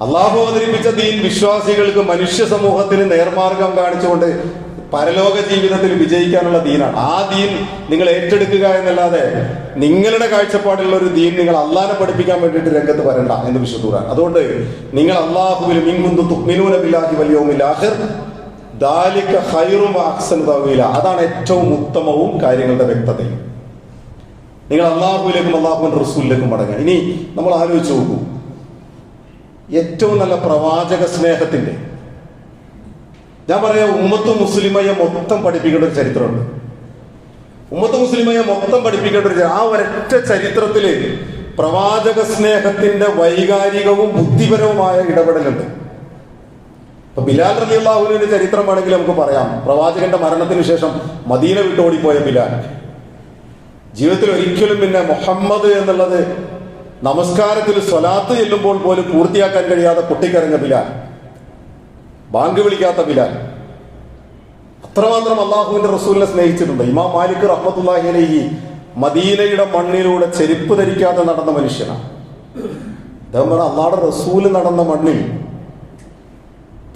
അള്ളാഹു അവതരിപ്പിച്ച ദീൻ വിശ്വാസികൾക്ക്, മനുഷ്യ സമൂഹത്തിന് നേർമാർഗം കാണിച്ചുകൊണ്ട് പരലോക ജീവിതത്തിൽ വിജയിക്കാനുള്ള ദീനാണ്. ആ ദീൻ നിങ്ങൾ ഏറ്റെടുക്കുക എന്നല്ലാതെ നിങ്ങളുടെ കാഴ്ചപ്പാടുള്ള ഒരു ദീൻ നിങ്ങൾ അള്ളാഹനെ പഠിപ്പിക്കാൻ വേണ്ടിയിട്ട് രംഗത്ത് വരണ്ട എന്ന് വിശുദ്ധ ഖുർആൻ. അതുകൊണ്ട് നിങ്ങൾ അള്ളാഹുവിൽ മിൻകുന്തും തുഅ്മിനൂന ബില്ലാഹി വൽ യൗമിൽ ആഖിർ ദാലിക ഖൈറും വഅഹ്സനു തഅ്വീല, അതാണ് ഏറ്റവും ഉത്തമവും കാര്യങ്ങളുടെ വ്യക്തതയും. നിങ്ങൾ അള്ളാഹുവിലേക്കും അള്ളാഹുവിന്റെ റസൂലിലേക്കും മടങ്ങുക. ഇനി നമ്മൾ ആലോചിച്ച് നോക്കൂ, ഏറ്റവും നല്ല പ്രവാചക സ്നേഹത്തിന്റെ, ഞാൻ പറയാം, ഉമ്മത്ത് മുസ്ലിമയെ മൊത്തം പഠിപ്പിക്കേണ്ട ഒരു ചരിത്രമുണ്ട്. ഉമ്മത്ത് മുസ്ലിമയെ മൊത്തം പഠിപ്പിക്കേണ്ട ഒരു, ആ ഒരൊറ്റ ചരിത്രത്തില് പ്രവാചക സ്നേഹത്തിന്റെ വൈകാരികവും ബുദ്ധിപരവുമായ ഇടപെടലുണ്ട്. ഇപ്പൊ ബിലാൽ റളിയല്ലാഹു അൻഹുവിന്റെ ചരിത്രമാണെങ്കിൽ നമുക്ക് പറയാം. പ്രവാചകന്റെ മരണത്തിന് ശേഷം മദീന വിട്ട് ഓടിപ്പോയ ബിലാൽ ജീവിതത്തിൽ ഒരിക്കലും പിന്നെ മുഹമ്മദ് എന്നുള്ളത് നമസ്കാരത്തിൽ സ്വലാത്ത് ചെല്ലുമ്പോൾ പോലും പൂർത്തിയാക്കാൻ കഴിയാതെ പൊട്ടിക്കരഞ്ഞ ബിലാൽ, ബാങ്ക് വിളിക്കാത്ത ബിലാൽ, അത്രമാത്രം അള്ളാഹുവിന്റെ റസൂലിനെ സ്നേഹിച്ചിട്ടുണ്ട്. ഇമാം മാലിക് റഹ്മത്തുള്ളാഹി അലൈഹി മദീനയുടെ മണ്ണിലൂടെ ചെരുപ്പ് ധരിക്കാതെ നടന്ന മനുഷ്യനാണ്. അദ്ദേഹം പറഞ്ഞ, അള്ളാഹുടെ റസൂല് നടന്ന മണ്ണിൽ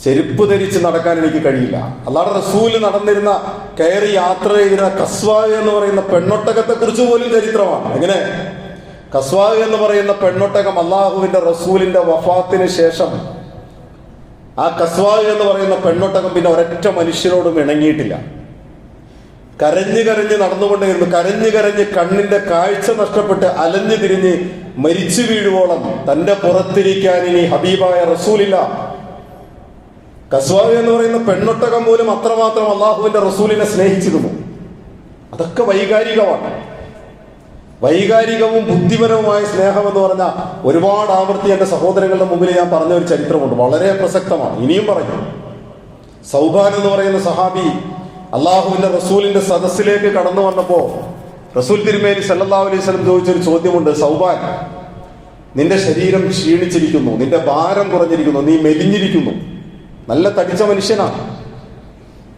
ചെരുപ്പ് ധരിച്ച് നടക്കാൻ എനിക്ക് കഴിയില്ല. അള്ളാഹുടെ റസൂല് നടന്നിരുന്ന, കയറി യാത്ര ചെയ്തിരുന്ന കസ്വാ എന്ന് പറയുന്ന പെണ്ണൊട്ടകത്തെ കുറിച്ച് പോലും ചരിത്രമാണ്. എങ്ങനെ? കസ്വാ എന്ന് പറയുന്ന പെണ്ണൊട്ടകം അള്ളാഹുവിന്റെ റസൂലിന്റെ വഫാത്തിന് ശേഷം ആ കസ്വാ എന്ന് പറയുന്ന പെണ്ണൊട്ടകം പിന്നെ ഒരൊറ്റ മനുഷ്യരോടും ഇണങ്ങിയിട്ടില്ല. കരഞ്ഞ് കരഞ്ഞ് നടന്നുകൊണ്ടേയിരുന്നു. കരഞ്ഞ് കരഞ്ഞ് കണ്ണിന്റെ കാഴ്ച നഷ്ടപ്പെട്ട് അലഞ്ഞു തിരിഞ്ഞ് മരിച്ചു വീഴുവോളം തന്റെ പുറത്തിരിക്കാൻ ഇനി ഹബീബായ റസൂലില്ല. കസ്വാ എന്ന് പറയുന്ന പെണ്ണൊട്ടകം പോലും അത്രമാത്രം അള്ളാഹുവിന്റെ റസൂലിനെ സ്നേഹിച്ചിരുന്നു. അതൊക്കെ വൈകാരികമാണ്. വൈകാരികവും ബുദ്ധിപരവുമായ സ്നേഹം എന്ന് പറഞ്ഞാൽ ഒരുപാട് ആവർത്തി എന്റെ സഹോദരങ്ങളുടെ മുമ്പിൽ ഞാൻ പറഞ്ഞ ഒരു ചരിത്രമുണ്ട്, വളരെ പ്രസക്തമാണ്, ഇനിയും പറയും. സൗബാൻ എന്ന് പറയുന്ന സഹാബി അള്ളാഹുവിന്റെ റസൂലിന്റെ സദസ്സിലേക്ക് കടന്നു വന്നപ്പോ റസൂൽ തിരുമേനി സല്ലല്ലാഹു അലൈഹി വസല്ലം ചോദിച്ചൊരു ചോദ്യമുണ്ട്. സൗബാൻ, നിന്റെ ശരീരം ക്ഷീണിച്ചിരിക്കുന്നു, നിന്റെ ഭാരം കുറഞ്ഞിരിക്കുന്നു, നീ മെലിഞ്ഞിരിക്കുന്നു. നല്ല തടിച്ച മനുഷ്യനാണ്,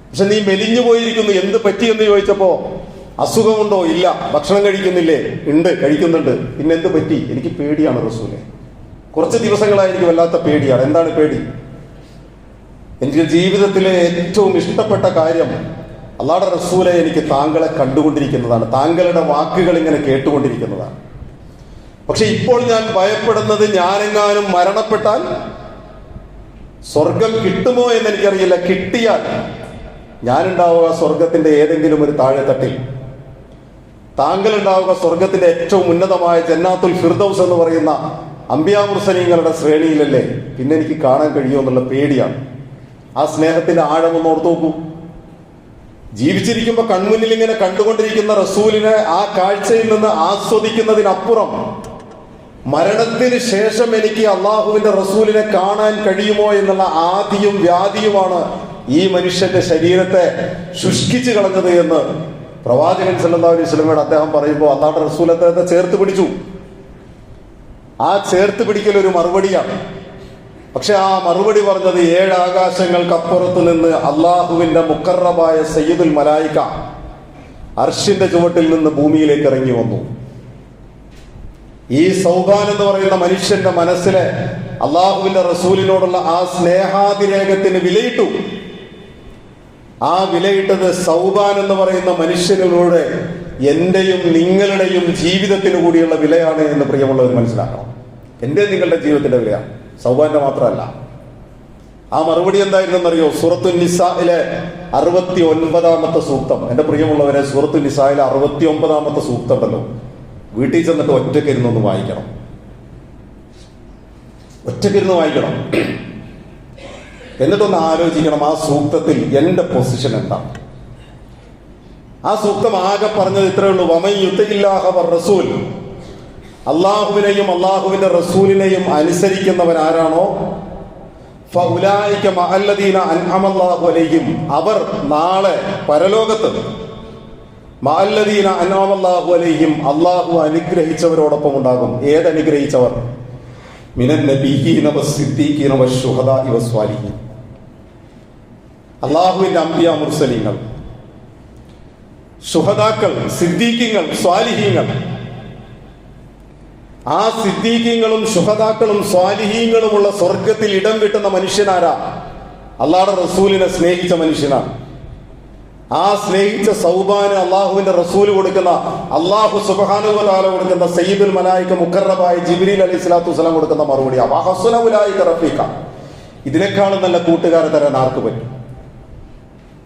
പക്ഷെ നീ മെലിഞ്ഞു പോയിരിക്കുന്നു, എന്ത് പറ്റിയെന്ന് ചോദിച്ചപ്പോ, അസുഖമുണ്ടോ? ഇല്ല. ഭക്ഷണം കഴിക്കുന്നില്ലേ? ഉണ്ട്, കഴിക്കുന്നുണ്ട്. പിന്നെ എന്ത് പറ്റി? എനിക്ക് പേടിയാണ് റസൂലെ, കുറച്ച് ദിവസങ്ങളായി എനിക്ക് വല്ലാത്ത പേടിയാണ്. എന്താണ് പേടി? എനിക്ക് ജീവിതത്തിലെ ഏറ്റവും ഇഷ്ടപ്പെട്ട കാര്യം അല്ലാഹുവിന്റെ റസൂലെ, എനിക്ക് താങ്കളെ കണ്ടുകൊണ്ടിരിക്കുന്നതാണ്, താങ്കളുടെ വാക്കുകൾ ഇങ്ങനെ കേട്ടുകൊണ്ടിരിക്കുന്നതാണ്. പക്ഷെ ഇപ്പോൾ ഞാൻ ഭയപ്പെടുന്നത്, ഞാനെങ്ങാനും മരണപ്പെട്ടാൽ സ്വർഗം കിട്ടുമോ എന്ന് എനിക്കറിയില്ല. കിട്ടിയാൽ ഞാനുണ്ടാവുക സ്വർഗത്തിന്റെ ഏതെങ്കിലും ഒരു താഴെത്തട്ടിൽ, താങ്കൾ ഉണ്ടാവുക സ്വർഗത്തിന്റെ ഏറ്റവും ഉന്നതമായ ജന്നാത്തുൽ ഫിർദൗസ് എന്ന് പറയുന്ന അംബിയാ മുർസലീങ്ങളുടെ ശ്രേണിയിലല്ലേ. പിന്നെ എനിക്ക് കാണാൻ കഴിയുമോ എന്നുള്ള പേടിയാണ്. ആ സ്നേഹത്തിന്റെ ആഴമൊന്ന് ഓർത്തു നോക്കൂ. ജീവിച്ചിരിക്കുമ്പോ കൺമുന്നിൽ ഇങ്ങനെ കണ്ടുകൊണ്ടിരിക്കുന്ന റസൂലിനെ ആ കാഴ്ചയിൽ നിന്ന് ആസ്വദിക്കുന്നതിനപ്പുറം മരണത്തിന് ശേഷം എനിക്ക് അള്ളാഹുവിന്റെ റസൂലിനെ കാണാൻ കഴിയുമോ എന്നുള്ള ആദിയും വ്യാധിയുമാണ് ഈ മനുഷ്യന്റെ ശരീരത്തെ ശുഷ്കിച്ചു കളഞ്ഞത് എന്ന് പ്രവാചകൻ സല്ലല്ലാഹു അലൈഹി വസല്ലമയോട് അദ്ദേഹം പറയുമ്പോൾ അള്ളാഹുവിന്റെ റസൂൽ അദ്ദേഹത്തെ ചേർത്ത് പിടിച്ചു. ആ ചേർത്ത് പിടിക്കൽ ഒരു മറുപടിയാണ്. പക്ഷെ ആ മറുപടി പറഞ്ഞത് 7 ആകാശങ്ങൾക്കപ്പുറത്ത് നിന്ന് അള്ളാഹുവിന്റെ മുഖറബായ സയ്യിദുൽ മലായിക അർശിന്റെ ചുവട്ടിൽ നിന്ന് ഭൂമിയിലേക്ക് ഇറങ്ങി വന്നു. ഈ സൗബാൻ എന്ന് പറയുന്ന മനുഷ്യന്റെ മനസ്സിലെ അള്ളാഹുവിന്റെ റസൂലിനോടുള്ള ആ സ്നേഹാതിരേകത്തിന് വിലയിട്ടു. ആ വിലയിട്ടത് സൗബാൻ എന്ന് പറയുന്ന മനുഷ്യനിലൂടെ എന്റെയും നിങ്ങളുടെയും ജീവിതത്തിന് കൂടിയുള്ള വിലയാണ് എന്ന് പ്രിയമുള്ളവർ മനസ്സിലാക്കണം. എന്റെ നിങ്ങളുടെ ജീവിതത്തിന്റെ വിലയാണ്. സൗബാന്റെ മാത്രമല്ല. ആ മറുപടി എന്തായിരുന്നെന്നറിയോ? സൂറത്തു നിസായിലെ 69-ാമത്തെ സൂക്തം. എന്റെ പ്രിയമുള്ളവരെ, സൂറത്തു നിസായിലെ 69-ാമത്തെ സൂക്തം ഉണ്ടല്ലോ, വീട്ടിൽ ചെന്നിട്ട് ഒറ്റയ്ക്കിരുന്നൊന്ന് വായിക്കണം. ഒറ്റയ്ക്കിരുന്ന് വായിക്കണം. എന്നിട്ടൊന്ന് ആലോചിക്കണം, ആ സൂക്തത്തിൽ എന്റെ പൊസിഷൻ എന്താ. ആ സൂക്തം ആകെ പറഞ്ഞത് ഇത്രയേ ഉള്ളൂ: വമൻ യുതിഇല്ലാഹ വറസൂൽ, അള്ളാഹുവിനെയും അള്ളാഹുവിന്റെ റസൂലിനെയും അനുസരിക്കുന്നവൻ ആരാണോ, ഫഉലൈക മഅല്ലദീന അൻഅമല്ലാഹു അലൈഹിം, അവർ നാളെ പരലോകത്ത് മഅല്ലദീന അൻഅമല്ലാഹു അലൈഹിം, അള്ളാഹു അനുഗ്രഹിച്ചവരോടൊപ്പം ഉണ്ടാകും. ഏതനുഗ്രഹിച്ചവർ? മിനൻ നബിയ്യീന വസ്സിദ്ദീഖീന വശുഹദാഇ വസ്വാലിഹീൻ. അള്ളാഹുവിന്റെ അംബിയ മുർസലീങ്ങൾ, ശുഹദാക്കൾ, സിദ്ദീഖീങ്ങൾ, സ്വാലിഹീങ്ങൾ. ആ സിദ്ദീഖീങ്ങളും ശുഹദാക്കളും സ്വാലിഹീങ്ങളുമുള്ള സ്വർഗത്തിൽ ഇടം കിട്ടുന്ന മനുഷ്യനാരാ? അള്ളാഹുടെ റസൂലിനെ സ്നേഹിച്ച മനുഷ്യനാണ്. ആ സ്നേഹിച്ച സൗബാന് അള്ളാഹുവിന്റെ റസൂല് കൊടുക്കുന്ന, അള്ളാഹു സുബ്ഹാനഹു വ തആല കൊടുക്കുന്ന സയ്യിദുൽ മലായിക മുഖറബായ ജിബ്രീൽ അലൈഹിസ്സലാത്തു വസ്സലാം കൊടുക്കുന്ന മറുപടി, വഹസുന ഉലൈക റഫീഖ, ഇതിനേക്കാളും നല്ല കൂട്ടുകാരെ തരാൻ ആർക്ക് പറ്റും?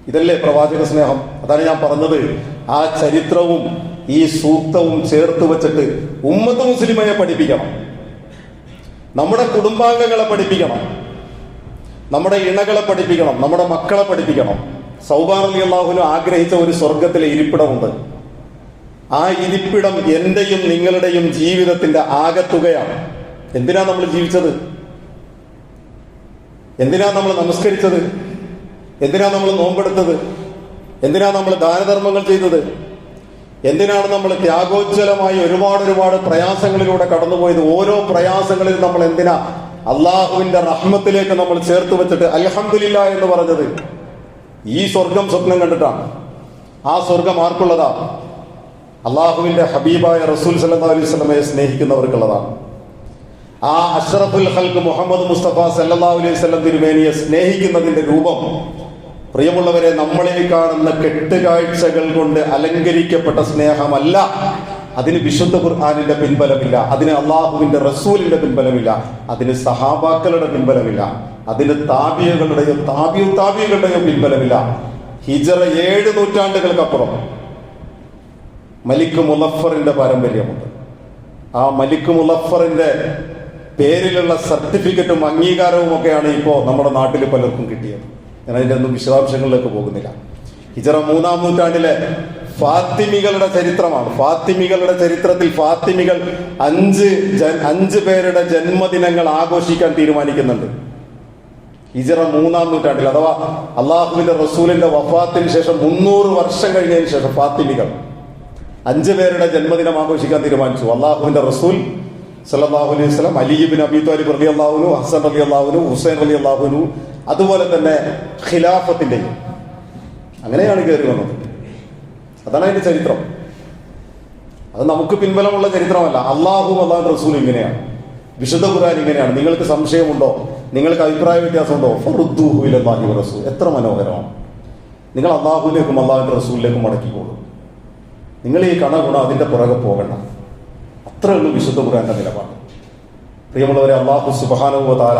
ഇതല്ലേ പ്രവാചക സ്നേഹം? അതാണ് ഞാൻ പറഞ്ഞത്. ആ ചരിത്രവും ഈ സൂക്തവും ചേർത്ത് വെച്ചിട്ട് ഉമ്മത്ത് മുസ്ലിമയെ പഠിപ്പിക്കണം, നമ്മുടെ കുടുംബാംഗങ്ങളെ പഠിപ്പിക്കണം, നമ്മുടെ ഇണകളെ പഠിപ്പിക്കണം, നമ്മുടെ മക്കളെ പഠിപ്പിക്കണം. സൗബാൻ റളിയല്ലാഹു അൻഹു ആഗ്രഹിച്ച ഒരു സ്വർഗത്തിലെ ഇരിപ്പിടമുണ്ട്. ആ ഇരിപ്പിടം എന്റെയും നിങ്ങളുടെയും ജീവിതത്തിന്റെ ആകത്തുകയാണ്. എന്തിനാ നമ്മൾ ജീവിച്ചത്? എന്തിനാ നമ്മൾ നമസ്കരിച്ചത്? എന്തിനാ നമ്മൾ നോമ്പെടുത്തത്? എന്തിനാ നമ്മൾ ദാനധർമ്മങ്ങൾ ചെയ്തത്? എന്തിനാണ് നമ്മൾ ത്യാഗോജ്വലമായി ഒരുപാട് പ്രയാസങ്ങളിലൂടെ കടന്നുപോയത്? ഓരോ പ്രയാസങ്ങളിൽ നമ്മൾ എന്തിനാ അള്ളാഹുവിന്റെ റഹ്മത്തിലേക്ക് നമ്മൾ ചേർത്ത് വെച്ചിട്ട് അൽഹംദുലില്ലാ എന്ന് പറഞ്ഞത്? ഈ സ്വർഗം സ്വപ്നം കണ്ടിട്ടാണ്. ആ സ്വർഗം ആർക്കുള്ളതാ? അള്ളാഹുവിന്റെ ഹബീബായ റസൂൽ സല്ലല്ലാഹു അലൈഹി വസല്ലമയെ സ്നേഹിക്കുന്നവർക്കുള്ളതാണ്. ആ അഷ്റഫുൽ ഖൽഖ് മുഹമ്മദ് മുസ്തഫ സല്ലല്ലാഹു അലൈഹി വസല്ലം തിരുമേനിയെ സ്നേഹിക്കുന്നതിന്റെ രൂപം, പ്രിയമുള്ളവരെ, നമ്മളെ കാണുന്ന കെട്ടുകാഴ്ചകൾ കൊണ്ട് അലങ്കരിക്കപ്പെട്ട സ്നേഹമല്ല. അതിന് വിശുദ്ധ ഖുർആനിന്റെ പിൻബലമില്ല, അതിന് അള്ളാഹുവിന്റെ റസൂലിന്റെ പിൻബലമില്ല, അതിന് സഹാബാക്കളുടെ പിൻബലമില്ല, അതിന് താബികളുടെയോ താബികളുടെയോ പിൻബലമില്ല. ഹിജ്റ 7 നൂറ്റാണ്ടുകൾക്കപ്പുറം മലിക് മുളഫറിന്റെ പാരമ്പര്യമുണ്ട്. ആ മലിക് മുളഫറിന്റെ പേരിലുള്ള സർട്ടിഫിക്കറ്റും അംഗീകാരവും ഒക്കെയാണ് ഇപ്പോൾ നമ്മുടെ നാട്ടിൽ പലർക്കും കിട്ടിയത്. ഞാൻ അതിൻ്റെ ഒന്നും വിശദാംശങ്ങളിലേക്ക് പോകുന്നില്ല. ഹിജ്റ 3-ാം നൂറ്റാണ്ടിലെ ഫാത്തിമികളുടെ ചരിത്രമാണ്. ഫാത്തിമികളുടെ ചരിത്രത്തിൽ ഫാത്തിമികൾ 5 പേരുടെ ജന്മദിനങ്ങൾ ആഘോഷിക്കാൻ തീരുമാനിക്കുന്നുണ്ട്. ഹിജ്റ 3-ാം നൂറ്റാണ്ടിൽ, അഥവാ അള്ളാഹുവിന്റെ റസൂലിന്റെ വഫാത്തിന് ശേഷം 300 വർഷം കഴിഞ്ഞതിന് ശേഷം ഫാത്തിമികൾ 5 പേരുടെ ജന്മദിനം ആഘോഷിക്കാൻ തീരുമാനിച്ചു. അള്ളാഹുവിന്റെ റസൂൽ സല്ലല്ലാഹു അലൈഹി വസല്ലം, അലി ഇബ്നു അബീ ത്വാലിബ് റളിയല്ലാഹു അൻഹു, ഹസൻ റളിയല്ലാഹു അൻഹു, ഹുസൈൻ റളിയല്ലാഹു അൻഹു, അതുപോലെ തന്നെ ഖിലാഫത്തിന്റെയും. അങ്ങനെയാണ് കയറി വന്നത്. അതാണ് അതിന്റെ ചരിത്രം. അത് നമുക്ക് പിൻബലമുള്ള ചരിത്രമല്ല. അള്ളാഹുവും അള്ളാഹുവിന്റെ റസൂലും ഇങ്ങനെയാണ്. വിശുദ്ധ ഖുർആൻ ഇങ്ങനെയാണ്. നിങ്ങൾക്ക് സംശയമുണ്ടോ? നിങ്ങൾക്ക് അഭിപ്രായ വ്യത്യാസമുണ്ടോ? ഫറുദ്ദൂഹു ഇലല്ലാഹി വറസൂൽ. എത്ര മനോഹരമാണ്! നിങ്ങൾ അള്ളാഹുവിലേക്കും അള്ളാഹുവിന്റെ റസൂലിലേക്കും മടക്കിക്കോളൂ. നിങ്ങൾ ഈ ഗുണം അതിന്റെ പുറകെ പോകണ്ട. അത്രേ ഉള്ളൂ വിശുദ്ധ ഖുർആന്റെ നിലപാട്. പ്രിയമുള്ളവരെ, അള്ളാഹു സുബ്ഹാനഹു വ തആല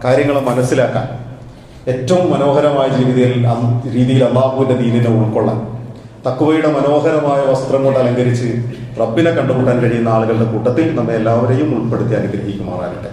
കാര്യങ്ങളെ മനസ്സിലാക്കാൻ ഏറ്റവും മനോഹരമായ രീതിയിൽ അള്ളാഹുവിന്റെ ദീനിനെ ഉൾക്കൊള്ളാൻ, തഖ്വയുടെ മനോഹരമായ വസ്ത്രം കൊണ്ട് അലങ്കരിച്ച് റബ്ബിനെ കണ്ടുമുട്ടാൻ കഴിയുന്ന ആളുകളുടെ കൂട്ടത്തിൽ നമ്മെ എല്ലാവരെയും ഉൾപ്പെടുത്തി അനുഗ്രഹിക്കുമാറാകട്ടെ.